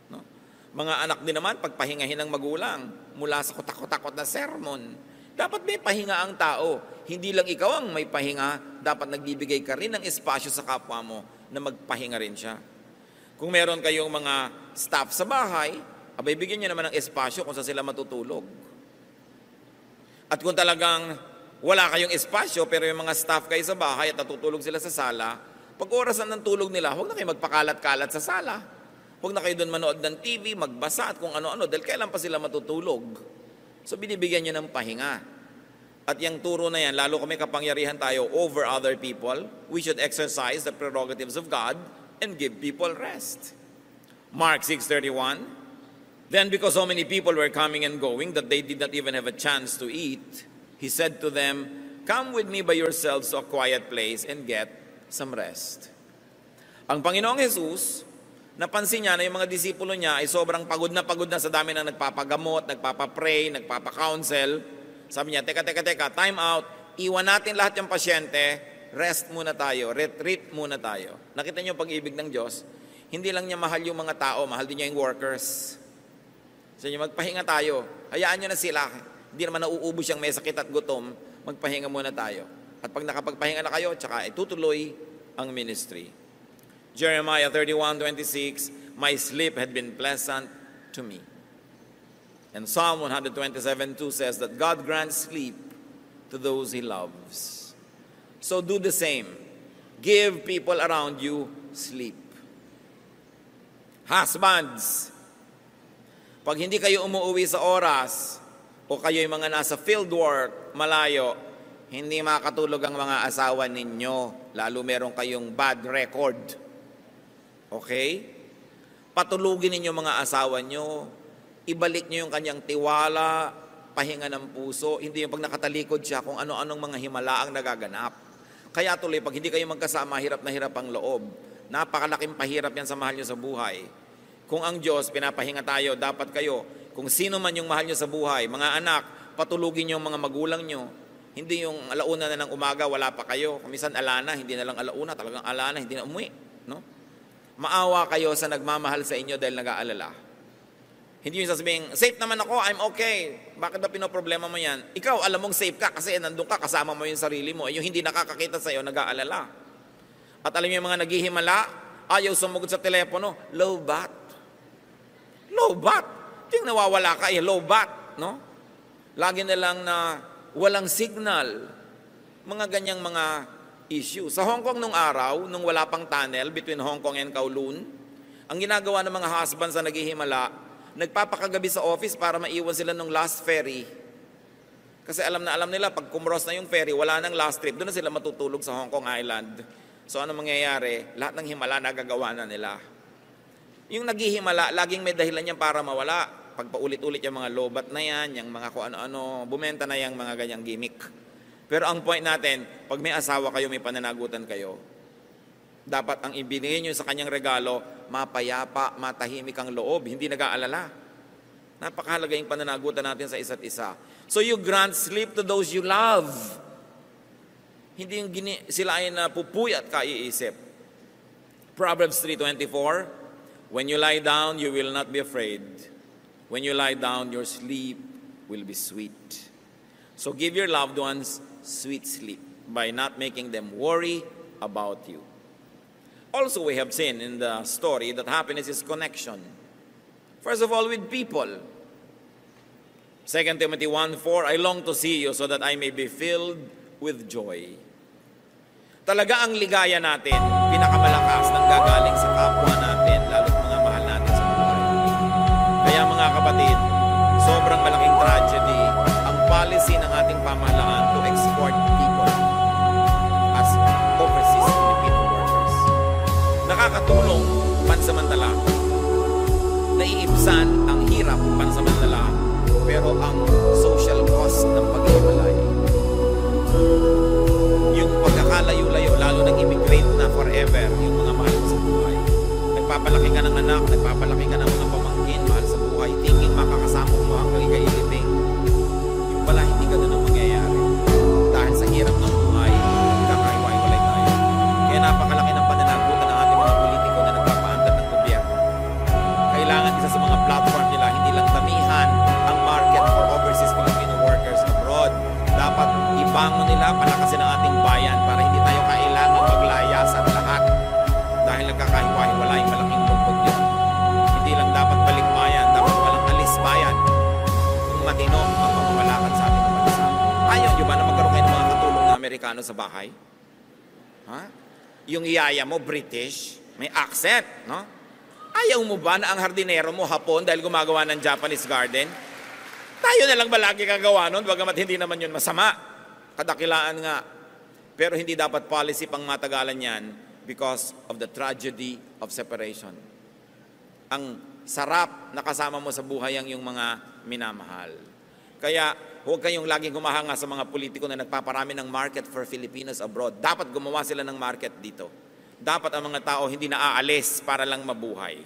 No? Mga anak din naman, pagpahingahin ng magulang mula sa kutak-kutakot na sermon. Dapat may pahinga ang tao. Hindi lang ikaw ang may pahinga, dapat nagbibigay ka rin ng espasyo sa kapwa mo na magpahinga rin siya. Kung meron kayong mga staff sa bahay, abay bigyan nyo naman ng espasyo kung saan sila matutulog. At kung talagang wala kayong espasyo, pero yung mga staff kayo sa bahay at natutulog sila sa sala, pag orasan ng tulog nila, huwag na kayo magpakalat-kalat sa sala. Huwag na kayo doon manood ng TV, magbasa at kung ano-ano, dahil kailan pa sila matutulog. So binibigyan nyo ng pahinga. At yung turo na yan, lalo kung may kapangyarihan tayo over other people, we should exercise the prerogatives of God and give people rest. Mark 6:31, then because so many people were coming and going that they did not even have a chance to eat, he said to them, come with me by yourselves to a quiet place and get some rest. Ang Panginoong Jesus, napansin niya na yung mga disipulo niya ay sobrang pagod na sa dami ng nagpapagamot, nagpapapray, nagpapakounsel. Sabi niya, teka, time out, iwan natin lahat yung pasyente, rest muna tayo, retreat muna tayo. Nakita niyo yung pag-ibig ng Diyos? Hindi lang niya mahal yung mga tao, mahal din niya yung workers. So niya, magpahinga tayo, hayaan niyo na sila. Hindi naman nauubos yung may sakit at gutom, magpahinga muna tayo. At pag nakapagpahinga na kayo, tsaka itutuloy ang ministry. Jeremiah 31:26, my sleep had been pleasant to me. And Psalm 127:2 says that God grants sleep to those He loves. So do the same. Give people around you sleep. Husbands, pag hindi kayo umuwi sa oras o kayo'y mga nasa field work, malayo, hindi makakatulog ang mga asawa ninyo, lalo meron kayong bad record. Okay? Patulugin ninyo mga asawa nyo, ibalik nyo yung kanyang tiwala, pahinga ng puso, hindi yung pag nakatalikod siya kung ano-anong mga himala ang nagaganap. Kaya tuloy, pag hindi kayo magkasama, hirap na hirap ang loob. Napakalaking pahirap yan sa mahal nyo sa buhay. Kung ang Diyos, pinapahinga tayo, dapat kayo, kung sino man yung mahal nyo sa buhay, mga anak, patulugin nyo yung mga magulang nyo. Hindi yung alauna na ng umaga, wala pa kayo. Kung minsan alana, hindi na lang alauna, talagang alana, hindi na umuwi. No? Maawa kayo sa nagmamahal sa inyo dahil nag-aalala. Hindi yung sasabihin, safe naman ako, I'm okay. Bakit ba pinoproblema mo yan? Ikaw, alam mong safe ka kasi nandun ka, kasama mo yung sarili mo. Yung hindi nakakakita sa iyo, nag-aalala. At alam niyo yung mga naghihimala, ayaw sumugod sa telepono, low bat. Low bat. Yung nawawala ka, low bat. No? Lagi na lang na walang signal. Mga ganyang mga issue. Sa Hong Kong nung araw, nung wala pang tunnel between Hong Kong and Kowloon, ang ginagawa ng mga husbands na naghihimala, nagpapakagabi sa office para maiwan sila ng last ferry. Kasi alam nila, pag kumross na yung ferry, wala nang last trip, doon na sila matutulog sa Hong Kong Island. So ano mangyayari? Lahat ng himala nagagawa na nila. Yung naghihimala, laging may dahilan yan para mawala. Pag paulit-ulit yung mga lobat na yan, yung mga kung ano-ano, bumenta na yung mga ganyang gimmick. Pero ang point natin, pag may asawa kayo, may pananagutan kayo, dapat ang ibinigay nyo sa kanyang regalo, mapayapa, matahimik ang loob, hindi nag-aalala. Napakahalaga yung pananagutan natin sa isa't isa. So you grant sleep to those you love. Hindi yung sila ay napupuyat ka iisip. Proverbs 3:24, when you lie down, you will not be afraid. When you lie down, your sleep will be sweet. So give your loved ones sweet sleep by not making them worry about you. Also, we have seen in the story that happiness is connection. First of all, with people. 2 Timothy 1:4, I long to see you so that I may be filled with joy. Talaga ang ligaya natin, pinakamalakas ng gagaling sa kapwa natin, lalo't mga mahal natin sa buhay. Kaya mga kapatid, sobrang malaking tragedy ang policy ng ating pamahalaan to export people as overseas Filipino workers. Nakakatulong pansamantala. Naiibsan ang hirap pansamantala, pero ang social cost ng paghiwalay, yung pagkakalayo-layo, lalo nang immigrate na forever, yung mga mahal sa buhay. Nagpapalaki ka ng anak, nagpapalaki ka ng mga pamangkin, mahal sa buhay, thinking kasama mo hanggang ikailibing. Yung pala, hindi ganun ang mangyayari. Dahil sa hirap ng buhay, kakahiwa-hiwalay tayo. Kaya napakalaki ng pananagutan ng ating mga politiko na nagpapaandar ng gobyerno. Kailangan isa sa mga platform nila, hindi lang tamihan ang market for overseas Filipino workers abroad. Dapat ibangon nila, palakasin ang ating bayan para hindi tayo kailangan maglayasan lahat. Dahil nagkakahiwa-hiwalay, malaking bugbog yun. Hindi lang dapat balikbayan, dapat walang alisbayan. Kung matino ang pamamalakan sa ating bansa. Ayaw nyo ba na magkaroon kayo ng mga katulong na Amerikano sa bahay? Ha? Yung iyaya mo, British, may accent, no? Ayaw mo ba na ang hardinero mo Hapon dahil gumagawa ng Japanese garden? Tayo na lang ba lagi kagawa nun? Bagamat hindi naman yun masama. Kadakilaan nga. Pero hindi dapat policy pang matagalan yan because of the tragedy of separation. Ang sarap na kasama mo sa buhay ang yung mga minamahal. Kaya huwag kayong laging humahanga sa mga politiko na nagpaparami ng market for Filipinos abroad. Dapat gumawa sila ng market dito. Dapat ang mga tao hindi na aalis para lang mabuhay.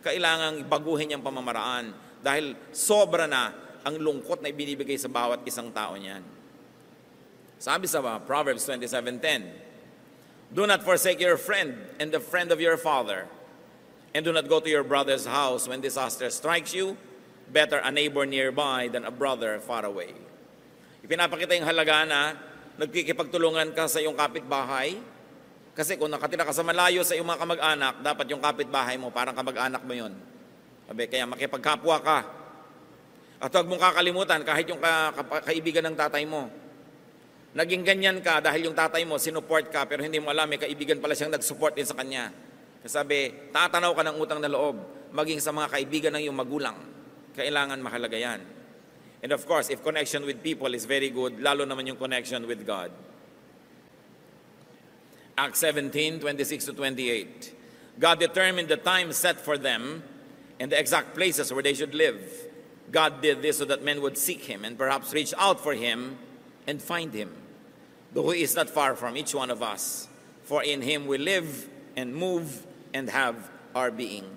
Kailangang baguhin yung pamamaraan dahil sobra na ang lungkot na ibinibigay sa bawat isang tao niyan. Sabi sa Proverbs 27:10, "Do not forsake your friend and the friend of your father, and do not go to your brother's house when disaster strikes you. Better a neighbor nearby than a brother far away." Ipinapakita yung halaga na nagkikipagtulungan ka sa iyong kapitbahay. Kasi kung nakatira ka sa malayo sa iyong mga kamag-anak, dapat yung kapitbahay mo, parang kamag-anak mo yun. Kaya makipagkapwa ka. At huwag mong kakalimutan, kahit yung kaibigan ng tatay mo, naging ganyan ka dahil yung tatay mo, sinuport ka, pero hindi mo alam, may kaibigan pala siyang nag-support din sa kanya. Sabi, tatanaw ka ng utang na loob, maging sa mga kaibigan ng iyong magulang. Kailangan mahalaga yan. And of course, if connection with people is very good, lalo naman yung connection with God. Acts 17:26-28. God determined the time set for them and the exact places where they should live. God did this so that men would seek Him and perhaps reach out for Him and find Him, though He is not far from each one of us. For in Him we live and move and have our being.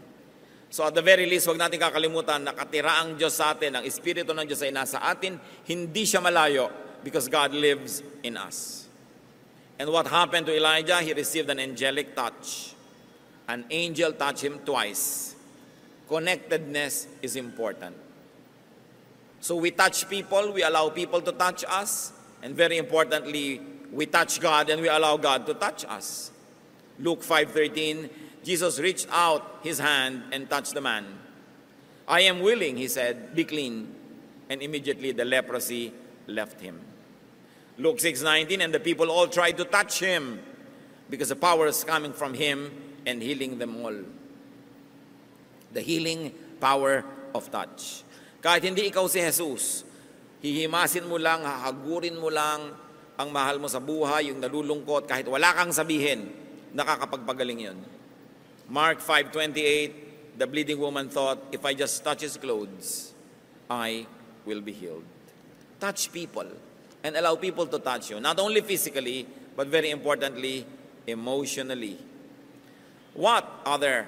So at the very least, huwag natin kakalimutan, nakatira ang Diyos sa atin, ang Espiritu ng Diyos ay nasa atin, hindi siya malayo because God lives in us. And what happened to Elijah? He received an angelic touch. An angel touched him twice. Connectedness is important. So we touch people, we allow people to touch us, and very importantly, we touch God and we allow God to touch us. Luke 5:13, Jesus reached out His hand and touched the man. "I am willing," He said, "be clean." And immediately the leprosy left him. Luke 6:19, and the people all tried to touch Him because the power is coming from Him and healing them all. The healing power of touch. Kahit hindi ikaw si Jesus, hihimasin mo lang, hahagurin mo lang ang mahal mo sa buhay, yung nalulungkot, kahit wala kang sabihin, nakakapagpagaling yun. Mark 5:28, the bleeding woman thought, if I just touch His clothes, I will be healed. Touch people and allow people to touch you, not only physically, but very importantly, emotionally. What other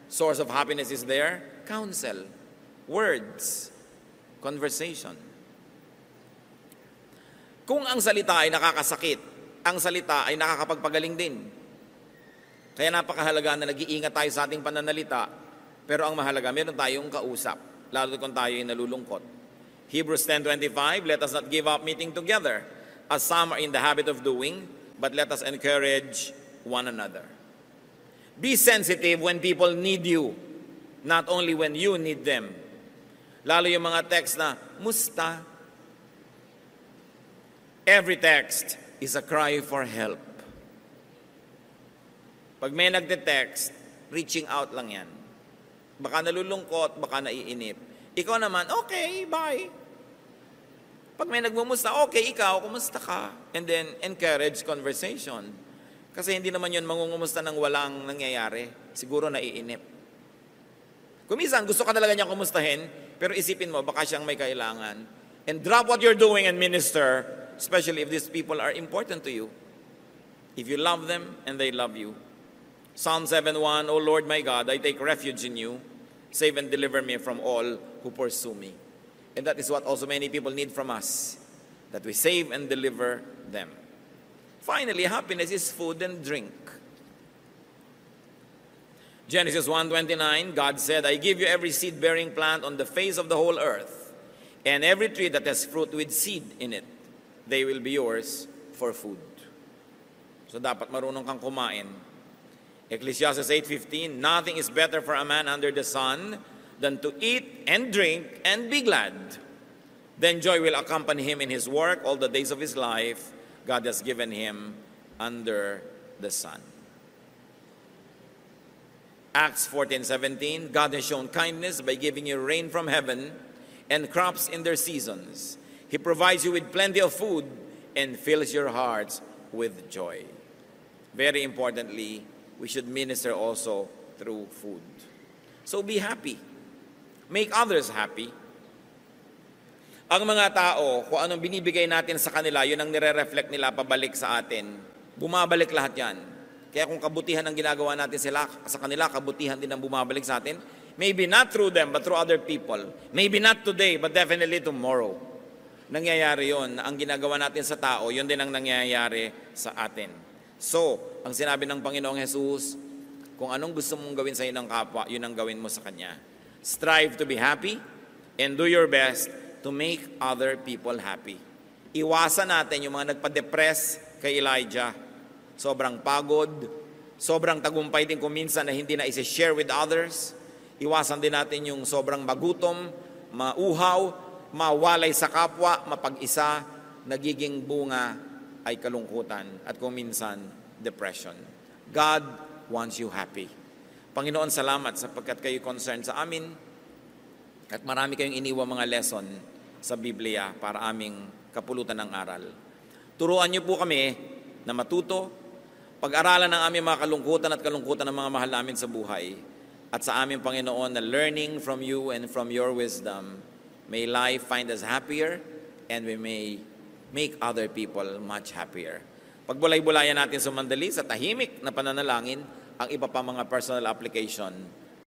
source of happiness is there? Counsel, words, conversation. Kung ang salita ay nakakasakit, ang salita ay nakakapagpagaling din. Kaya napakahalaga na nag-iingat tayo sa ating pananalita, pero ang mahalaga, meron tayong kausap, lalo kung tayo ay nalulungkot. Hebrews 10:25, let us not give up meeting together, as some are in the habit of doing, but let us encourage one another. Be sensitive when people need you, not only when you need them. Lalo yung mga text na, musta? Every text is a cry for help. Pag may nagte-text, reaching out lang yan. Baka nalulungkot, baka naiinip. Ikaw naman, okay, bye. Pag may nagmumusta, okay, ikaw, kumusta ka? And then, encourage conversation. Kasi hindi naman yun mangungumusta ng walang nangyayari. Siguro naiinip. Kumisan, gusto ka talaga niya kumustahin, pero isipin mo, baka siyang may kailangan. And drop what you're doing and minister, especially if these people are important to you. If you love them and they love you. Psalm 7:1, O Lord my God, I take refuge in you. Save and deliver me from all who pursue me. And that is what also many people need from us, that we save and deliver them. Finally, happiness is food and drink. Genesis 1:29, God said, I give you every seed-bearing plant on the face of the whole earth, and every tree that has fruit with seed in it. They will be yours for food. So dapat marunong kang kumain. Ecclesiastes 8:15, nothing is better for a man under the sun than to eat and drink and be glad. Then joy will accompany him in his work all the days of his life God has given him under the sun. Acts 14:17, God has shown kindness by giving you rain from heaven and crops in their seasons. He provides you with plenty of food and fills your hearts with joy. Very importantly, we should minister also through food. So be happy. Make others happy. Ang mga tao, kung anong binibigay natin sa kanila, yun ang nire-reflect nila pabalik sa atin. Bumabalik lahat yan. Kaya kung kabutihan ang ginagawa natin sa kanila, kabutihan din ang bumabalik sa atin. Maybe not through them, but through other people. Maybe not today, but definitely tomorrow. Nangyayari yun. Ang ginagawa natin sa tao, yun din ang nangyayari sa atin. So, ang sinabi ng Panginoong Jesus, kung anong gusto mong gawin sa ng kapwa, yun ang gawin mo sa Kanya. Strive to be happy and do your best to make other people happy. Iwasan natin yung mga nagpa-depress kay Elijah. Sobrang pagod, sobrang tagumpay din kung minsan na hindi na isi-share with others. Iwasan din natin yung sobrang magutom, mauhaw, mawalay sa kapwa, mapag-isa, nagiging bunga ay kalungkutan at kung minsan, depression. God wants you happy. Panginoon, salamat sapagkat kayo concerned sa amin at marami kayong iniwang mga lesson sa Biblia para aming kapulutan ng aral. Turuan niyo po kami na matuto, pag-aralan ng aming mga kalungkutan at kalungkutan ng mga mahal namin sa buhay at sa aming Panginoon na learning from you and from your wisdom, may life find us happier and we may make other people much happier. Pagbulay-bulayan natin sumandali sa tahimik na pananalangin ang iba pa mga personal application